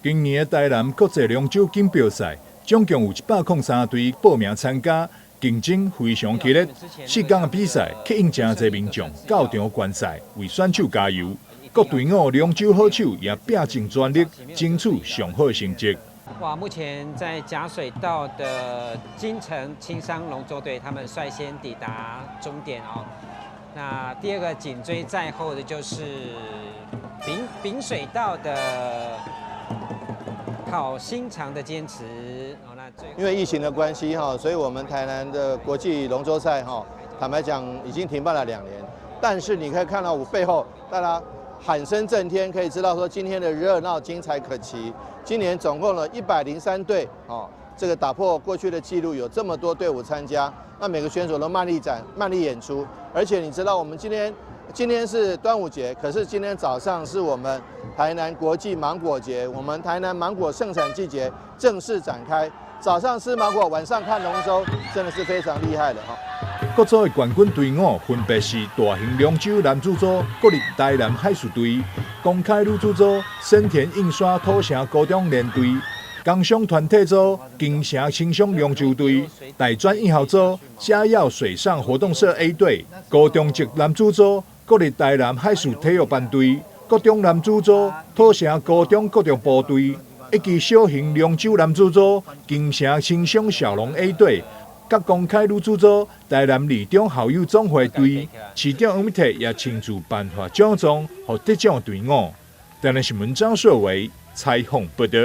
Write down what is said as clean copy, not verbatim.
今年的台南国际龙舟锦标赛，总共有103队报名参加，竞争非常激烈。4天的比赛吸引真侪民众到场观赛，为选手加油。各队伍龙舟好手也拼尽全力，争取上好成绩。哇，目前在甲水道的金城青商龙舟队，他们率先抵达终点哦。那第二个紧追在后的就是丙水道的郝新长的坚持哦。那因为疫情的关系哈，所以我们台南的国际龙舟赛哈，坦白讲已经停办了2年。但是你可以看到我背后，大家喊声震天，可以知道说今天的热闹精彩可期。今年总共了103队哦，这个打破过去的纪录，有这么多队伍参加。那每个选手都卖力演出，而且你知道我们今天是端午节，可是今天早上是我们台南国际芒果节，我们台南芒果盛产季节正式展开。早上吃芒果，晚上看龙舟，真的是非常厉害的哈。各组的冠军队伍分别是大型龙舟男子组国立台南海事队、公开女子组深田印刷土城高中联队、工商团体组金城轻松龙舟队、大专一号组嘉耀水上活动社 A 队、高中级男子组国立台南海事体育班队、高中男子组土城高中国中部队，以及小型龙舟男子组金城轻松小龙 A 队。甲公开女子组台南二中校友总会队，市长黄美忒也亲自颁发奖状，予得奖队伍。台南新闻张硕维采访报道。